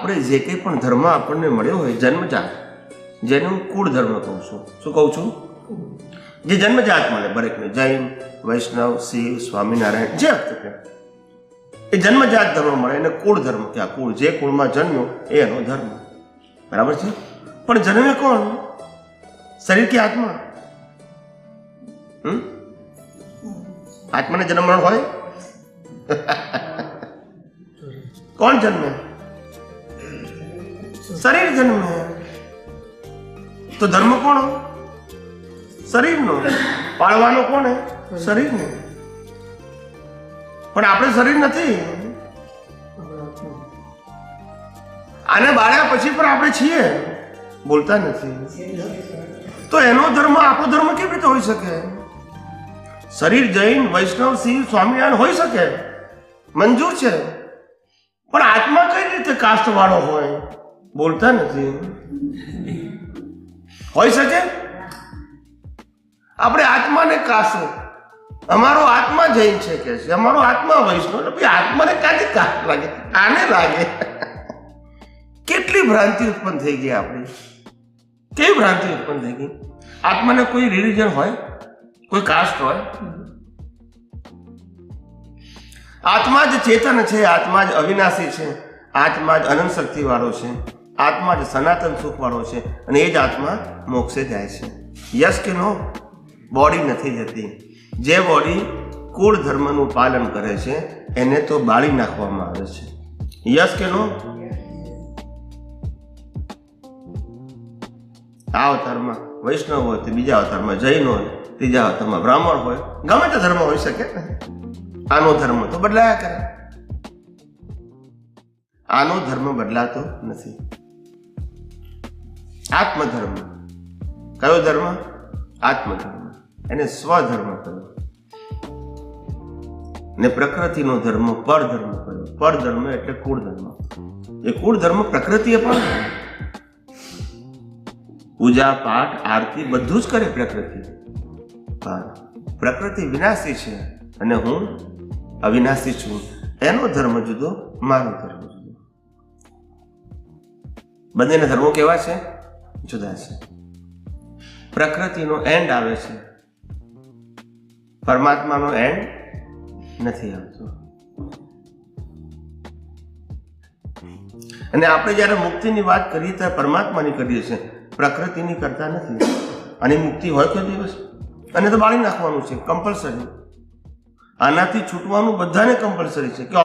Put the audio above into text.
આપણે જે કંઈ પણ ધર્મ આપણને મળ્યો હોય જન્મજાત, જેને હું કુળ ધર્મ કહું છું. શું કહું છું? જે જન્મજાત મળે દરેકને, જૈન, વૈષ્ણવ, શિવ, સ્વામિનારાયણ, જે અર્થ કે એ જન્મજાત ધર્મ મળે એને કુળ ધર્મ કહેવાય. કુળ, જે કુળમાં જન્મ્યો એ એનો ધર્મ. બરાબર છે? પણ જન્મે કોણ? શરીર કે આત્મા? આત્માને જન્મ હોય? કોણ જન્મે? શરીર જન્મે. તો ધર્મ કોણ? શરીરનો. પાળવાનો કોને? શરીરને. પણ આપણે શરીર નથી. આને બાળ્યા પછી પણ આપણે છીએ, બોલતા નથી. તો એનો ધર્મ આપણો ધર્મ કેવી રીતે હોઈ શકે? શરીર જૈન, વૈષ્ણવ, શિવ, સ્વામિનારાયણ હોઈ શકે, મંજૂર છે. પણ આત્મા કઈ રીતે કાસ્ટ વાળો હોય? બોલતા નથી. હોઈ શકે? આપણે આત્માને કાસ્ટ, અમારો આત્મા જૈન છે કે છે, અમારો આત્મા વૈષ્ણવ, ભાઈ આત્માને ક્યાંથી કાસ્ટ લાગે? આને લાગે. કેટલી ભ્રાંતિ ઉત્પન્ન થઈ ગઈ આપણી. કેવી ભ્રાંતિ ઉત્પન્ન થઈ ગઈ? આત્માને કોઈ રિલિજન હોય, કોઈ કાસ્ટ હોય? આત્મા જ ચેતન છે, આત્મા જ અવિનાશી છે, આત્મા જ અનંત શક્તિ વાળો છે, આત્મા જ સનાતન સુખ વાળો છે, અને એ જ આત્મા મોક્ષે જાય છે. યસ કે નો? બોડી નથી જતી. જે બોડી કુળ ધર્મનું પાલન કરે છે એને તો બાળી નાખવામાં આવે છે. યસ કે નો? આ અવતારમાં વૈષ્ણવ હોય તો બીજા અવતારમાં જૈન હોય, ત્રીજા અવતારમાં બ્રાહ્મણ હોય, ગમે તે ધર્મ હોઈ શકે ને. આનો ધર્મ તો બદલાયા કરે. આનો ધર્મ બદલાતો નથી. આત્મધર્મ. કયો ધર્મ? આત્મધર્મ. એને સ્વધર્મ કહ્યો. ને પ્રકૃતિનો ધર્મ પરધર્મ કહ્યો. પરધર્મ એટલે કુળ ધર્મ. એ કુળ ધર્મ પ્રકૃતિએ પણ પૂજા પાઠ આરતી બધું જ કરે પ્રકૃતિ. પ્રકૃતિ વિનાશી છે અને હું અવિનાશી છું. એનો ધર્મ જુદો, મારો ધર્મ જુદો. બંનેના ધર્મો કેવા છે? જુદા છે. પ્રકૃતિનો એન્ડ આવે છે, પરમાત્માનો એન્ડ નથી આવતો. અને આપણે જયારે મુક્તિની વાત કરીએ ત્યારે પરમાત્માની કરીએ છીએ, પ્રકૃતિની કરતા નથી. અને મુક્તિ હોય કોઈ દિવસ? અને તો બાળી નાખવાનું છે કમ્પલસરી. આનાથી છૂટવાનું બધાને કમ્પલસરી છે કે